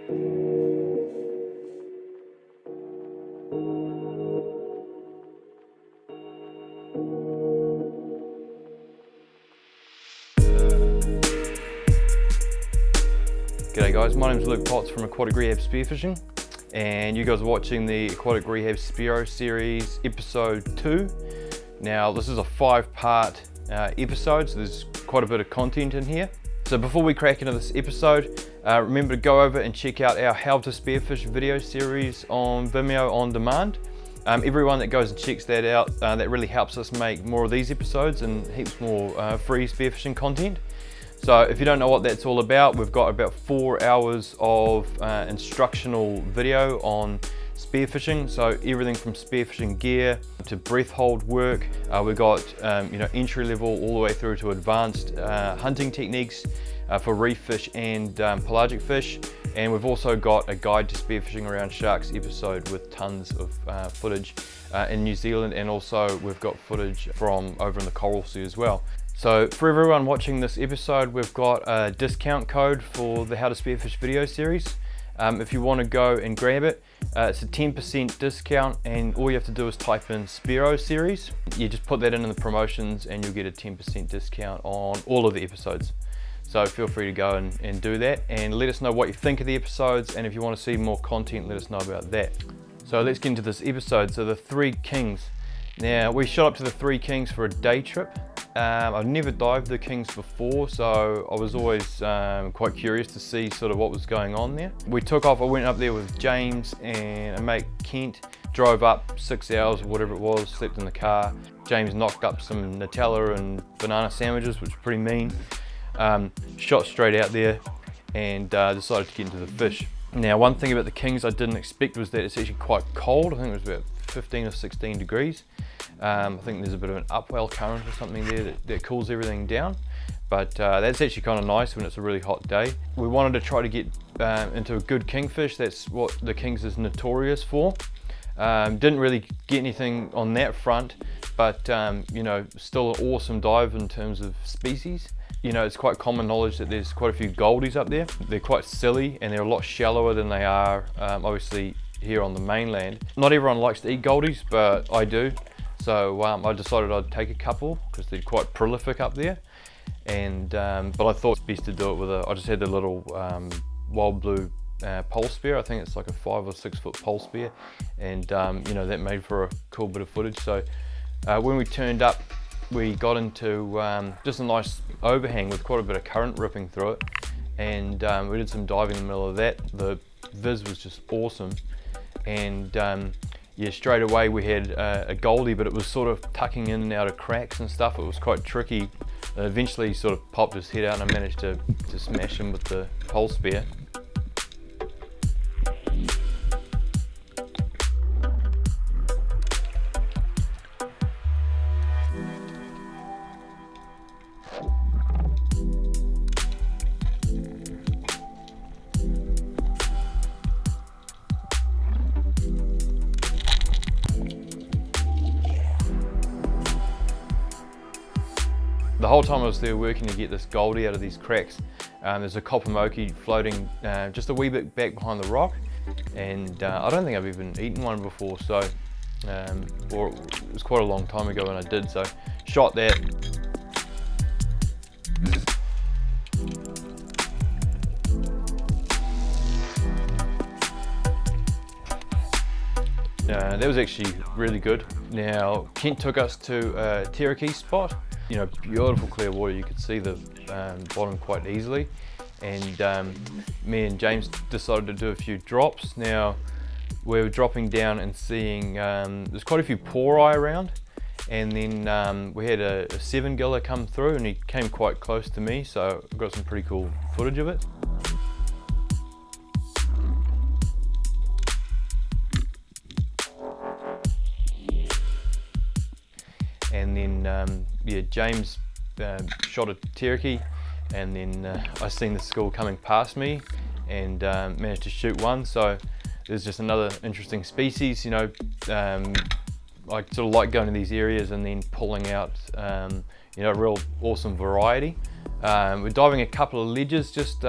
G'day guys, my name is Luke Potts from Aquatic Rehab Spearfishing, and you guys are watching the Aquatic Rehab Spearo Series episode 2. Now this is a 5-part episode, so there's quite a bit of content in here. So before we crack into this episode, remember to go over and check out our How to Spearfish video series on Vimeo on demand. Everyone that goes and checks that out, that really helps us make more of these episodes and heaps more free spearfishing content. So if you don't know what that's all about, we've got about 4 hours of instructional video on spearfishing. So everything from spearfishing gear to breath hold work. We've got entry level all the way through to advanced hunting techniques for reef fish and pelagic fish. And we've also got a guide to spearfishing around sharks episode with tons of footage in New Zealand, and also we've got footage from over in the Coral Sea as well. So for everyone watching this episode, we've got a discount code for the How to Spearfish video series. If you want to go and grab it, it's a 10% discount, and all you have to do is type in Spearo Series. You just put that in the promotions and you'll get a 10% discount on all of the episodes. So feel free to go and do that, and let us know what you think of the episodes, and if you want to see more content, let us know about that. So let's get into this episode. So the Three Kings. Now we shot up to the Three Kings for a day trip. I've never dived the Kings before, so I was always quite curious to see sort of what was going on there. We took off, I went up there with James and a mate Kent, drove up 6 hours or whatever it was, slept in the car. James knocked up some Nutella and banana sandwiches, which was pretty mean. Shot straight out there and decided to get into the fish. Now one thing about the Kings I didn't expect was that it's actually quite cold. I think it was about 15 or 16 degrees. I think there's a bit of an upwell current or something there that cools everything down, but that's actually kind of nice when it's a really hot day. We wanted to try to get into a good kingfish. That's what the Kings is notorious for. Didn't really get anything on that front, but still an awesome dive in terms of species. It's quite common knowledge that there's quite a few goldies up there. They're quite silly and they're a lot shallower than they are obviously here on the mainland. Not everyone likes to eat goldies, but I do. So I decided I'd take a couple because they're quite prolific up there. And but I thought it's best to do it with I just had the little wild blue pole spear. I think it's like a 5 or 6 foot pole spear, and that made for a cool bit of footage. So when we turned up, we got into just a nice overhang with quite a bit of current ripping through it, and we did some diving in the middle of that. The viz was just awesome, and yeah, straight away we had a goldie, but it was sort of tucking in and out of cracks and stuff. It was quite tricky. Eventually he sort of popped his head out and I managed to smash him with the pole spear. The whole time I was there working to get this goldie out of these cracks, there's a copper Moki floating just a wee bit back behind the rock, and I don't think I've even eaten one before, so or it was quite a long time ago when I did, so shot that. That was actually really good. Now Kent took us to a Tarakihi spot. Beautiful clear water, you could see the bottom quite easily, and me and James decided to do a few drops. Now we were dropping down and seeing there's quite a few pori around, and then we had a 7-giller come through, and he came quite close to me, so I got some pretty cool footage of it. And then James shot a Tarakihi, and then I seen the school coming past me and managed to shoot one. So there's just another interesting species. I sort of like going to these areas and then pulling out a real awesome variety. We're diving a couple of ledges just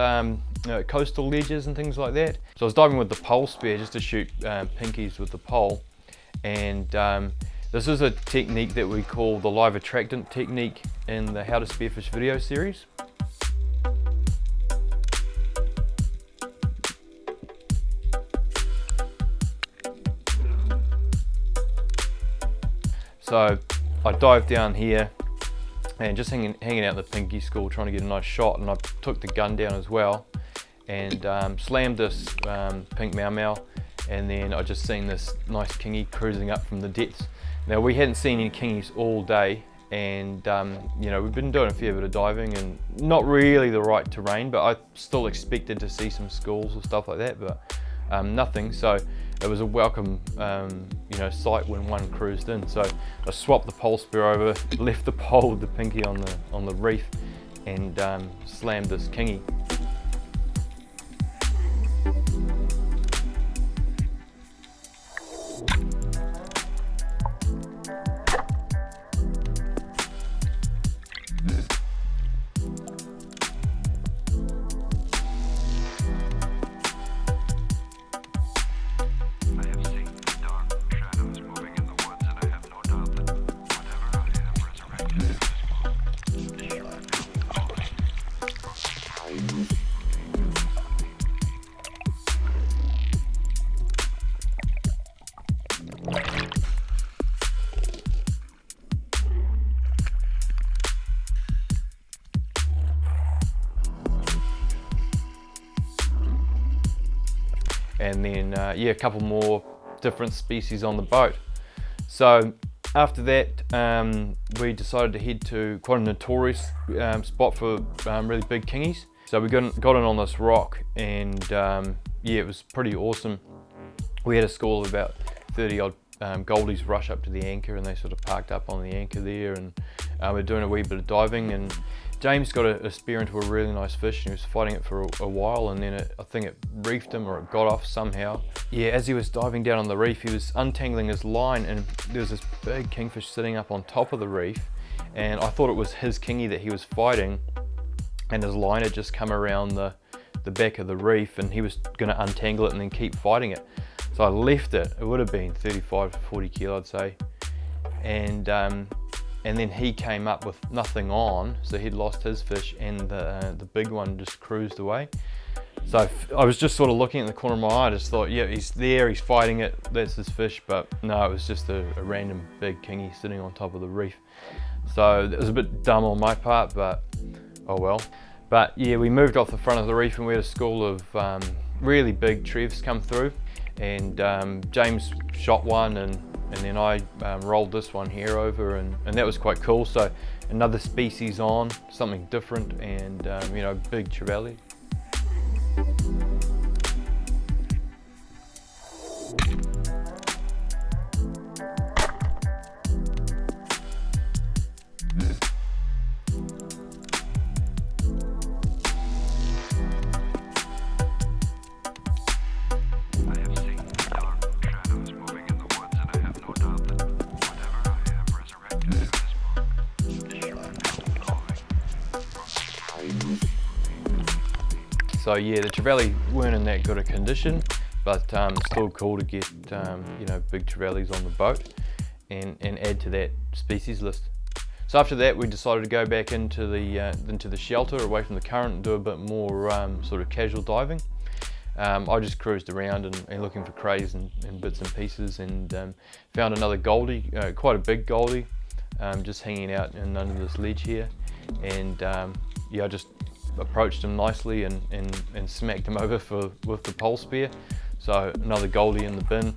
coastal ledges and things like that. So I was diving with the pole spear just to shoot pinkies with the pole, and this is a technique that we call the live attractant technique in the How to Spearfish video series. So I dived down here and just hanging out the pinky school, trying to get a nice shot, and I took the gun down as well and slammed this pink mau mau, and then I just seen this nice kingy cruising up from the depths. Now we hadn't seen any kingies all day, and you know, we've been doing a fair bit of diving and not really the right terrain, but I still expected to see some schools or stuff like that, but nothing. So it was a welcome you know, sight when one cruised in. So I swapped the pole spear over, left the pole with the pinky on the reef, and slammed this kingy. And then yeah, a couple more different species on the boat. So after that, we decided to head to quite a notorious spot for really big kingies. So we got in on this rock, and yeah, it was pretty awesome. We had a school of about 30 odd goldies rush up to the anchor, and they sort of parked up on the anchor there, and we're doing a wee bit of diving, and James got a spear into a really nice fish, and he was fighting it for a while, and then I think it reefed him, or it got off somehow. Yeah, as he was diving down on the reef, he was untangling his line, and there was this big kingfish sitting up on top of the reef, and I thought it was his kingy that he was fighting, and his line had just come around the back of the reef, and he was going to untangle it and then keep fighting it. So I left it. It would have been 35 to 40 kilo, I'd say, and then he came up with nothing on, so he'd lost his fish, and the big one just cruised away. So I was just sort of looking in the corner of my eye, I just thought, yeah, he's there, he's fighting it, that's his fish, but no, it was just a random big kingy sitting on top of the reef. So it was a bit dumb on my part, but oh well. But yeah, we moved off the front of the reef, and we had a school of really big trevs come through, and James shot one, and then I rolled this one here over, and that was quite cool. So another species on, something different, and you know, big Trevally. So yeah, the Trevally weren't in that good a condition, but still cool to get you know, big Trevallies on the boat and add to that species list. So after that, we decided to go back into the shelter, away from the current, and do a bit more sort of casual diving. I just cruised around and looking for crays and bits and pieces, and found another goldie, quite a big goldie, just hanging out under this ledge here, and yeah, I just approached him nicely and smacked him over with the pole spear. So another goldie in the bin.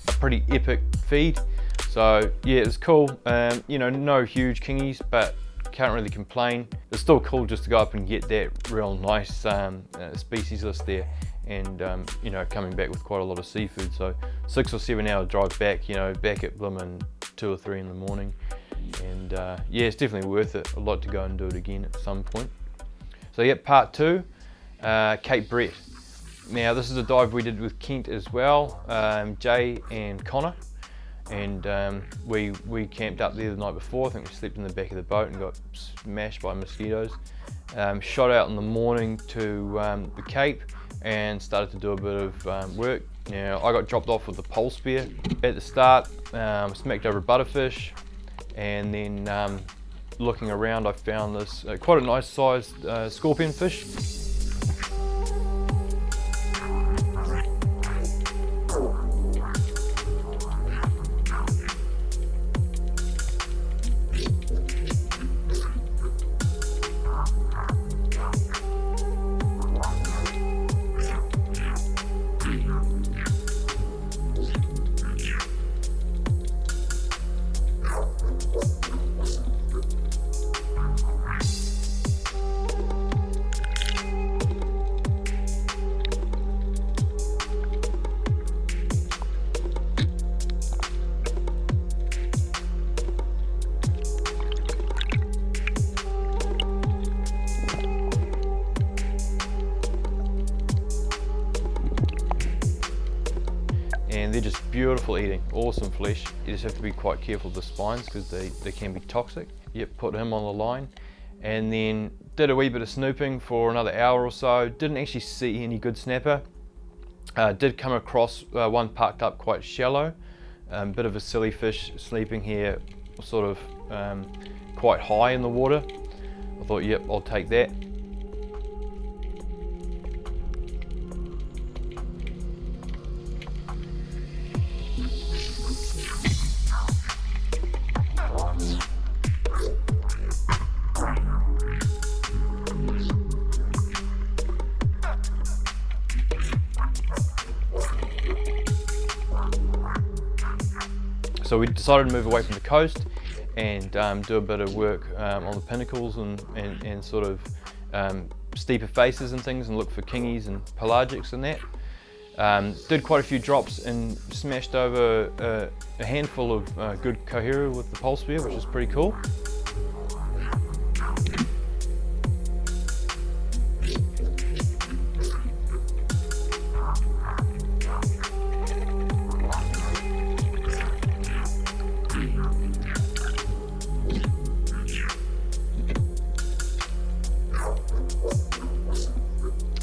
A pretty epic feed. So yeah, it's cool. You know, no huge kingies, but can't really complain. It's still cool just to go up and get that real nice species list there, and you know, coming back with quite a lot of seafood. So 6 or 7 hour drive back, you know, back at Bloomin' 2 or 3 in the morning, And yeah, it's definitely worth it. I'd like to go and do it again at some point. So yeah, part 2, Cape Brett. Now this is a dive we did with Kent as well, Jay and Connor, and we camped up there the night before. I think we slept in the back of the boat and got smashed by mosquitoes. Shot out in the morning to the Cape and started to do a bit of work. Now I got dropped off with the pole spear at the start, smacked over a butterfish, and then looking around I found this quite a nice sized scorpion fish. And they're just beautiful eating, awesome flesh. You just have to be quite careful of the spines because they can be toxic. Yep, put him on the line, and then did a wee bit of snooping for another hour or so. Didn't actually see any good snapper. Did come across one parked up quite shallow, bit of a silly fish sleeping here, sort of quite high in the water. I thought, yep, I'll take that. So we decided to move away from the coast and do a bit of work on the pinnacles and sort of steeper faces and things, and look for kingies and pelagics and that. Did quite a few drops and smashed over a handful of good cohera with the pole spear, which is pretty cool.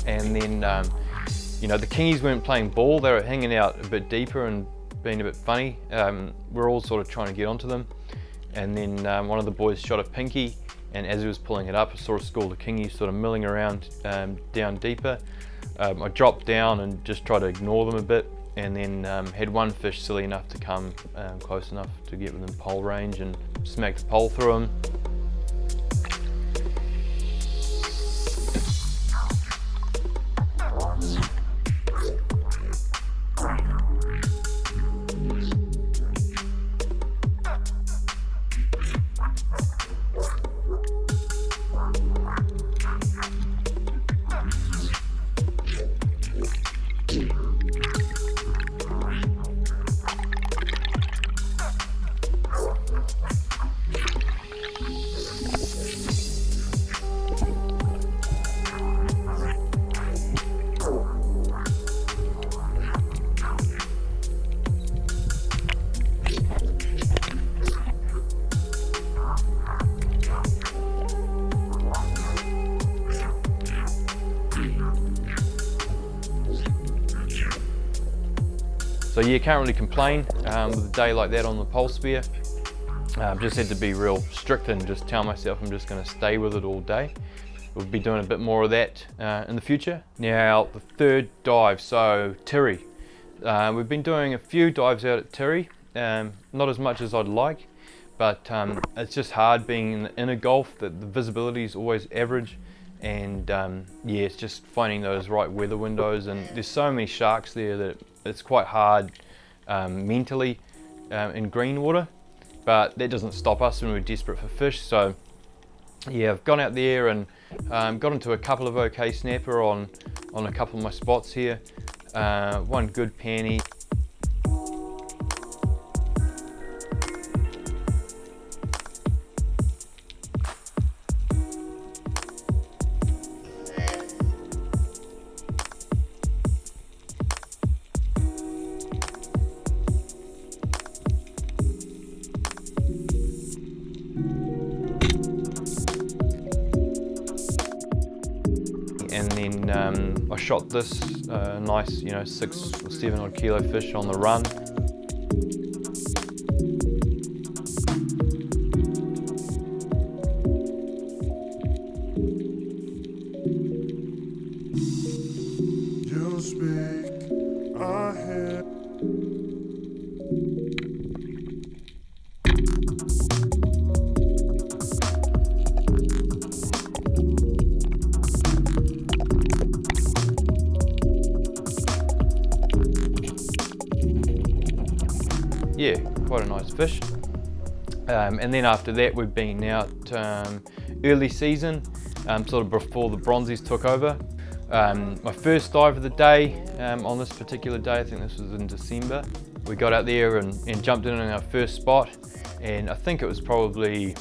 And then, you know, the kingies weren't playing ball, they were hanging out a bit deeper and being a bit funny. We're all sort of trying to get onto them. And then one of the boys shot a pinky, and as he was pulling it up, I saw a school of kingies sort of milling around down deeper. I dropped down and just tried to ignore them a bit, and then had one fish silly enough to come close enough to get within pole range and smacked the pole through him. So yeah, can't really complain with a day like that on the pole spear. Just had to be real strict and just tell myself I'm just going to stay with it all day. We'll be doing a bit more of that in the future. Now the third dive, so Tiri. We've been doing a few dives out at Tiri, not as much as I'd like, but it's just hard being in the inner Gulf, that the visibility is always average, and yeah, it's just finding those right weather windows, and there's so many sharks there that it's quite hard mentally in green water, but that doesn't stop us when we're desperate for fish. So yeah, I've gone out there and got into a couple of okay snapper on a couple of my spots here. One good panny. and then I shot this nice, 6 or 7 odd kilo fish on the run. Yeah, quite a nice fish. And then after that we've been out early season, sort of before the bronzies took over. My first dive of the day, on this particular day, I think this was in December, we got out there and jumped in our first spot, and I think it was probably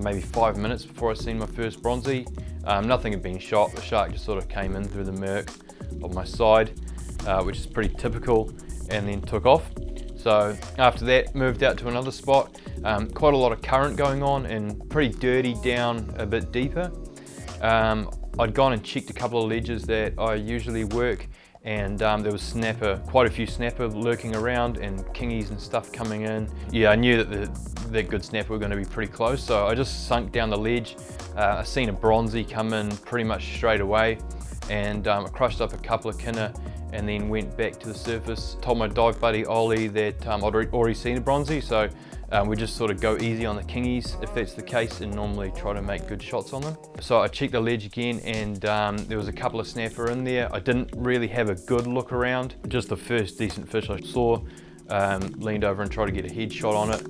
maybe 5 minutes before I seen my first bronzy. Nothing had been shot, the shark just sort of came in through the murk of my side, which is pretty typical, and then took off. So after that, moved out to another spot, quite a lot of current going on and pretty dirty down a bit deeper. I'd gone and checked a couple of ledges that I usually work, and there was snapper, quite a few snapper lurking around and kingies and stuff coming in. Yeah, I knew that that good snapper were going to be pretty close, so I just sunk down the ledge. I seen a bronzy come in pretty much straight away, and I crushed up a couple of kinner and then went back to the surface. Told my dive buddy Ollie that I'd already seen a bronzy, so we just sort of go easy on the kingies if that's the case, and normally try to make good shots on them. So I checked the ledge again, and there was a couple of snapper in there. I didn't really have a good look around, just the first decent fish I saw. Leaned over and tried to get a head shot on it.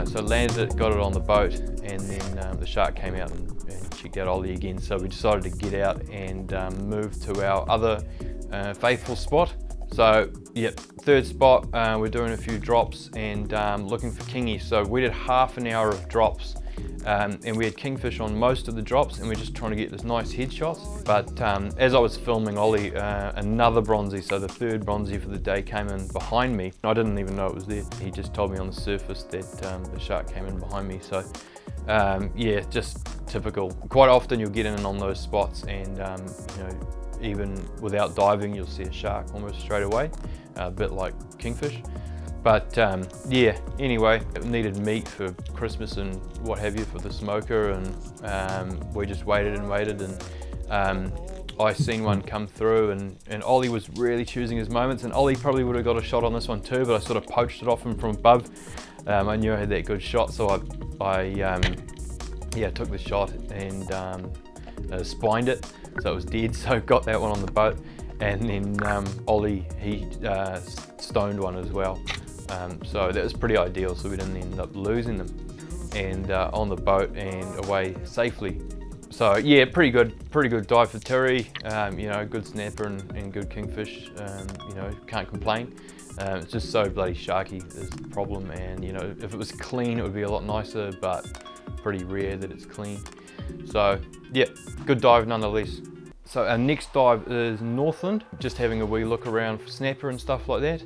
So landed it, got it on the boat, and then the shark came out and checked out Ollie again. So we decided to get out and move to our other faithful spot. So yep, third spot, we're doing a few drops and looking for kingies. So we did half an hour of drops, and we had kingfish on most of the drops, and we're just trying to get this nice headshots. But as I was filming Ollie, another bronzy, so the third bronzy for the day, came in behind me. I didn't even know it was there. He just told me on the surface that the shark came in behind me. So yeah, just typical. Quite often you'll get in on those spots, and even without diving, you'll see a shark almost straight away, a bit like kingfish. But yeah, anyway, it needed meat for Christmas and what have you for the smoker, and we just waited and waited, and I seen one come through, and Ollie was really choosing his moments, and Ollie probably would have got a shot on this one too, but I sort of poached it off him from above. I knew I had that good shot, so I yeah, took the shot and spined it, so it was dead, so got that one on the boat. And then Ollie, he stoned one as well. So that was pretty ideal, so we didn't end up losing them. And on the boat and away safely. So yeah, pretty good dive for Tiri. Good snapper and good kingfish. Can't complain. It's just so bloody sharky is the problem, and if it was clean it would be a lot nicer, but pretty rare that it's clean. So yeah, good dive nonetheless. So our next dive is Northland, just having a wee look around for snapper and stuff like that.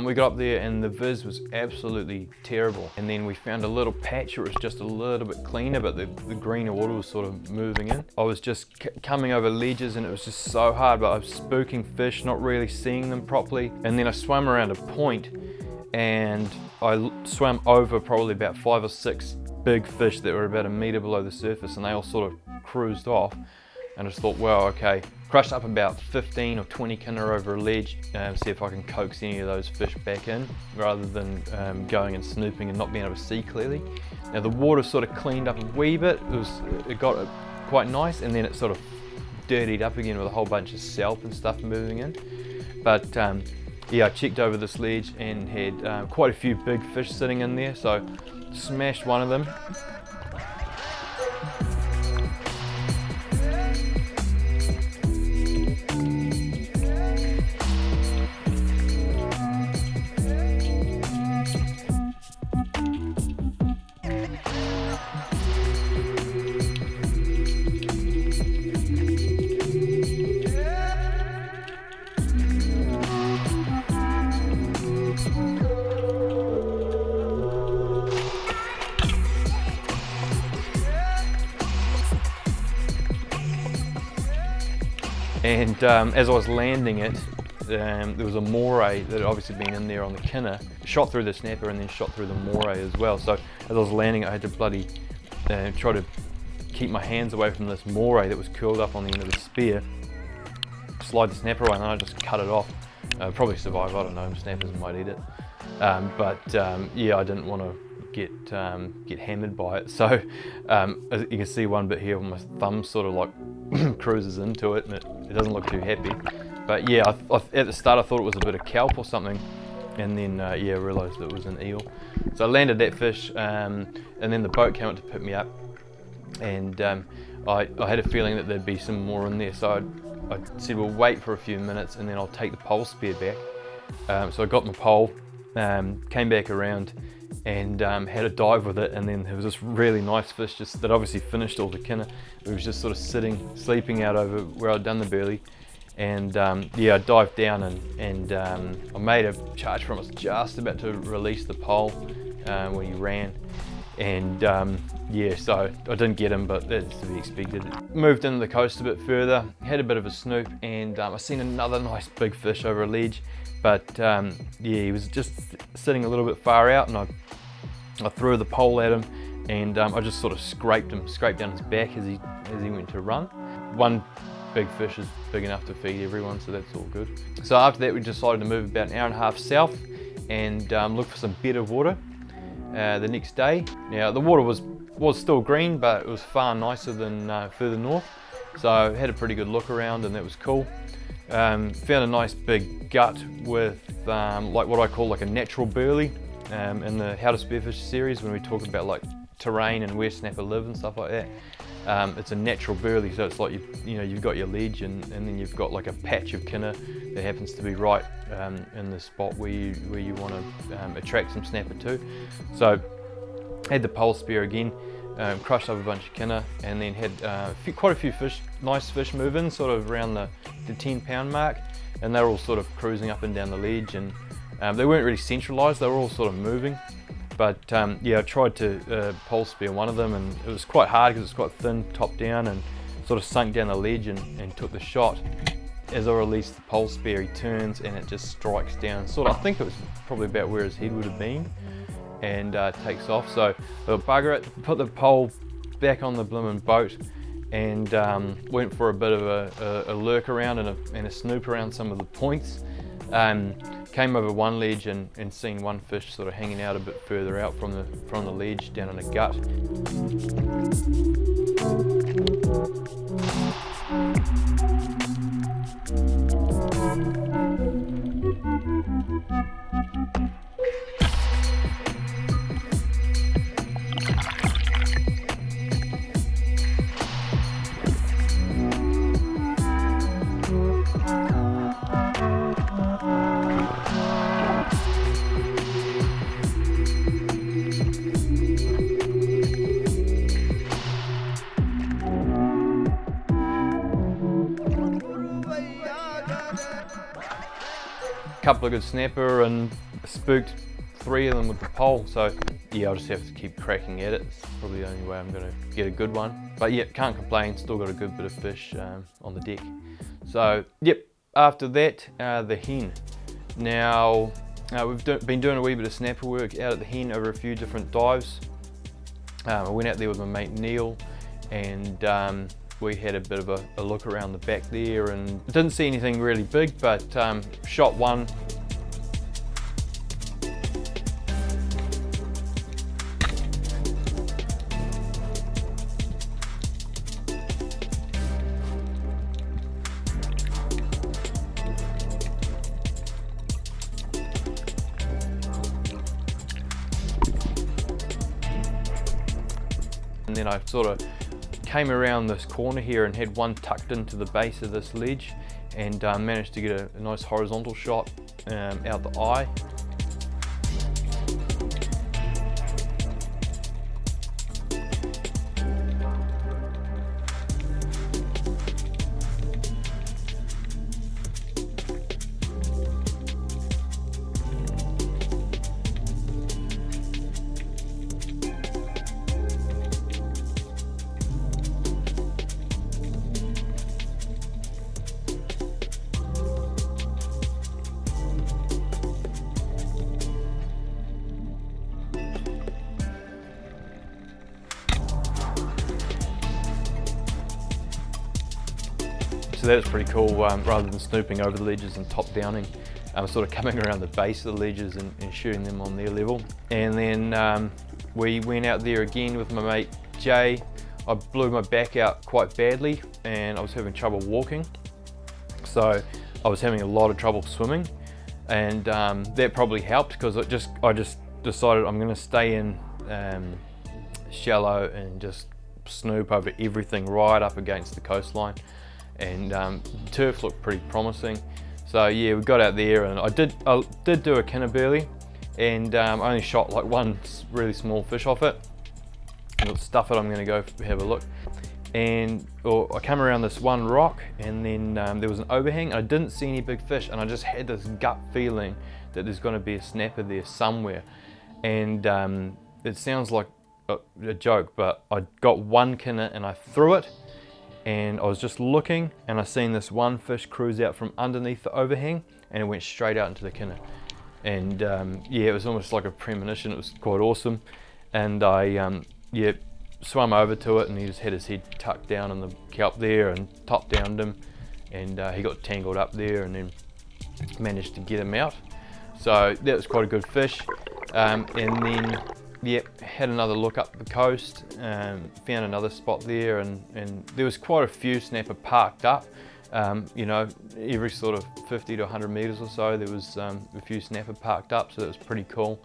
We got up there and the viz was absolutely terrible. And then we found a little patch where it was just a little bit cleaner, but the green water was sort of moving in. I was just coming over ledges and it was just so hard, but I was spooking fish, not really seeing them properly. And then I swam around a point and I swam over probably about 5 or 6 big fish that were about a meter below the surface, and they all sort of cruised off. and I just thought, well, okay, crushed up about 15 or 20 kinner over a ledge, see if I can coax any of those fish back in, rather than going and snooping and not being able to see clearly. Now the water sort of cleaned up a wee bit, it got quite nice, and then it sort of dirtied up again with a whole bunch of kelp and stuff moving in. But yeah, I checked over this ledge and had quite a few big fish sitting in there, so smashed one of them. And as I was landing it, there was a moray that had obviously been in there on the kinner, shot through the snapper and then shot through the moray as well. So as I was landing it, I had to bloody try to keep my hands away from this moray that was curled up on the end of the spear, slide the snapper away, and then I just cut it off. Probably survive, I don't know, snappers might eat it. Yeah, I didn't want to get hammered by it. So as you can see one bit here, my thumb sort of like cruises into it, and it doesn't look too happy. But yeah, at the start I thought it was a bit of kelp or something, and then yeah, realised it was an eel. So I landed that fish, and then the boat came up to pick me up, and I had a feeling that there'd be some more in there. So I said, we'll wait for a few minutes and then I'll take the pole spear back. So I got my pole, came back around, and had a dive with it, and then there was this really nice fish just that obviously finished all the kinner. It was just sort of sleeping out over where I'd done the burley, and yeah, I dived down and I made a charge for him. I was just about to release the pole when he ran, and yeah, so I didn't get him, but that's to be expected. Moved into the coast a bit further, had a bit of a snoop, and I seen another nice big fish over a ledge, but yeah, he was just sitting a little bit far out, and I threw the pole at him, and I just sort of scraped down his back as he went to run. One big fish is big enough to feed everyone, so that's all good. So after that, we decided to move about an hour and a half south and look for some better water the next day. Now the water was still green, but it was far nicer than further north, so I had a pretty good look around, and that was cool. Found a nice big gut with like what I call like a natural burley. In the How to Spearfish series, when we talk about like terrain and where snapper live and stuff like that, it's a natural burley, so it's like you've got your ledge, and then you've got like a patch of kinner that happens to be right in the spot where you want to attract some snapper to. So had the pole spear again, crushed up a bunch of kinner, and then had quite a few nice fish move in, sort of around the 10-pound mark, and they're all sort of cruising up and down the ledge, and they weren't really centralised, they were all sort of moving. But yeah, I tried to pole spear one of them, and it was quite hard because it's quite thin top down, and sort of sunk down the ledge and took the shot. As I released the pole spear, he turns and it just strikes down, sort of, I think it was probably about where his head would have been, and takes off. So I'll bugger it, put the pole back on the blooming boat, and went for a bit of a lurk around and a snoop around some of the points. Came over one ledge and seen one fish sort of hanging out a bit further out from the ledge down in a gut. Couple of good snapper, and spooked 3 of them with the pole, so yeah, I'll just have to keep cracking at it. It's probably the only way I'm going to get a good one, but yeah, can't complain, still got a good bit of fish on the deck. So yep, after that, the Hen. Now we've been doing a wee bit of snapper work out at the Hen over a few different dives. I went out there with my mate Neil, and we had a bit of a look around the back there and didn't see anything really big, but shot one. And then I sort of came around this corner here and had one tucked into the base of this ledge, and managed to get a nice horizontal shot out the eye. So that's pretty cool, rather than snooping over the ledges and top downing, sort of coming around the base of the ledges and shooting them on their level. And then we went out there again with my mate Jay. I blew my back out quite badly and I was having trouble walking. So I was having a lot of trouble swimming, and that probably helped because I just decided I'm going to stay in shallow and just snoop over everything right up against the coastline. And turf looked pretty promising, so yeah, we got out there and I did do a kinnerburley, and I only shot like one really small fish off it. I'll stuff it, I'm going to go have a look. And I came around this one rock, and then there was an overhang. I didn't see any big fish, and I just had this gut feeling that there's going to be a snapper there somewhere. And it sounds like a joke, but I got one kinner and I threw it. And I was just looking, and I seen this one fish cruise out from underneath the overhang, and it went straight out into the kinner. And yeah, it was almost like a premonition. It was quite awesome. And I yeah, swam over to it, and he just had his head tucked down in the kelp there and top downed him, and he got tangled up there, and then managed to get him out. So that was quite a good fish. And then yeah, had another look up the coast, found another spot there, and there was quite a few snapper parked up. You know, every sort of 50 to 100 meters or so there was a few snapper parked up, so that was pretty cool.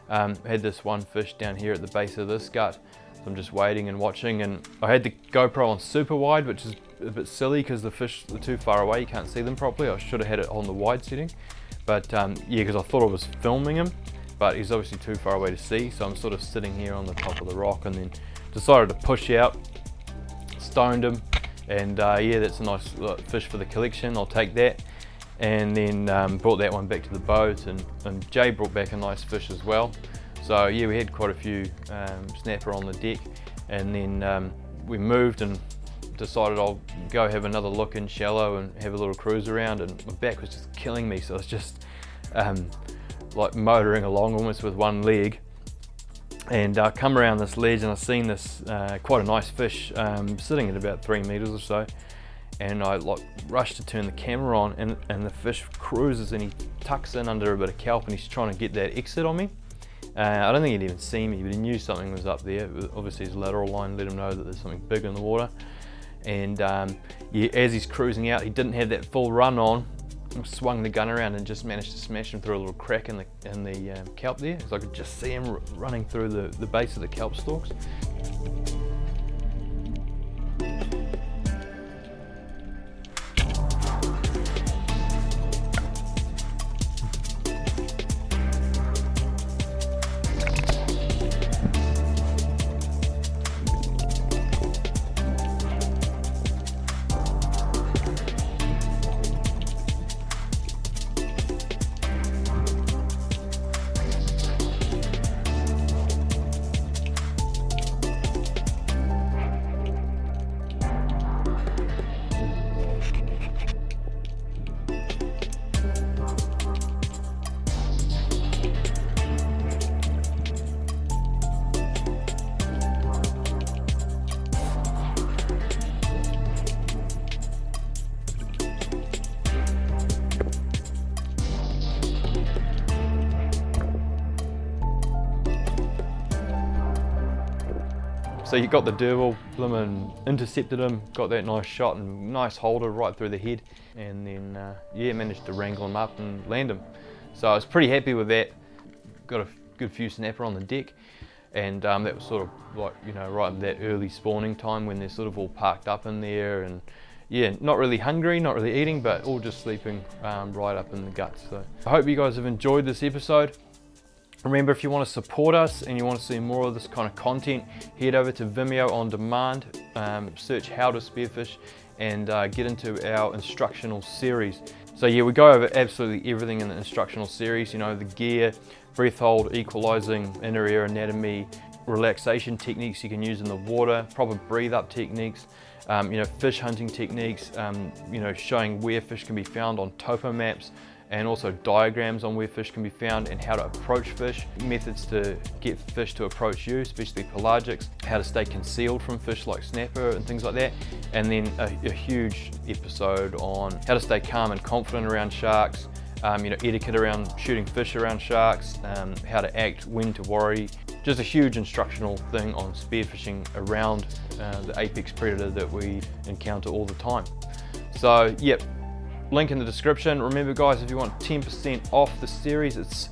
Had this one fish down here at the base of this gut, so I'm just waiting and watching, and I had the GoPro on super wide, which is a bit silly because the fish are too far away, you can't see them properly. I should have had it on the wide setting, but yeah, because I thought I was filming him, but he's obviously too far away to see, so I'm sort of sitting here on the top of the rock, and then decided to push out, stoned him, and yeah, that's a nice fish for the collection, I'll take that. And then brought that one back to the boat, and Jay brought back a nice fish as well. So yeah, we had quite a few snapper on the deck, and then we moved and decided I'll go have another look in shallow and have a little cruise around, and my back was just killing me, so I was just like motoring along almost with one leg, and come around this ledge, and I've seen this quite a nice fish sitting at about 3 meters or so, and I like rushed to turn the camera on, and the fish cruises, and he tucks in under a bit of kelp, and he's trying to get that exit on me. I don't think he'd even see me, but he knew something was up there. Obviously his lateral line let him know that there's something big in the water, and yeah, as he's cruising out, he didn't have that full run on. Swung the gun around and just managed to smash him through a little crack in the kelp there, so I could just see him running through the base of the kelp stalks. So you got the Derval, and intercepted him, got that nice shot and nice holder right through the head, and then yeah, managed to wrangle him up and land him. So I was pretty happy with that. Got a good few snapper on the deck, and that was sort of like, you know, right in that early spawning time when they're sort of all parked up in there, and yeah, not really hungry, not really eating, but all just sleeping right up in the guts. So I hope you guys have enjoyed this episode. Remember, if you want to support us and you want to see more of this kind of content, head over to Vimeo on demand, search How to Spearfish, and get into our instructional series. So yeah, we go over absolutely everything in the instructional series, you know, the gear, breath hold, equalizing, inner ear anatomy, relaxation techniques you can use in the water, proper breathe up techniques, you know, fish hunting techniques, you know, showing where fish can be found on topo maps, and also diagrams on where fish can be found and how to approach fish, methods to get fish to approach you, especially pelagics, how to stay concealed from fish like snapper and things like that, and then a huge episode on how to stay calm and confident around sharks, you know, etiquette around shooting fish around sharks, how to act, when to worry. Just a huge instructional thing on spearfishing around the apex predator that we encounter all the time. So yep, link in the description. Remember guys, if you want 10% off the series, it's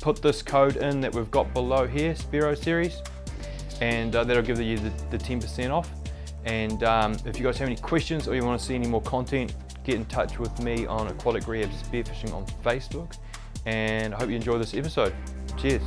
put this code in that we've got below here, Spearo Series, and that'll give you the 10% off. And if you guys have any questions or you want to see any more content, get in touch with me on Aquatic Rehab Spearfishing on Facebook. And I hope you enjoy this episode. Cheers.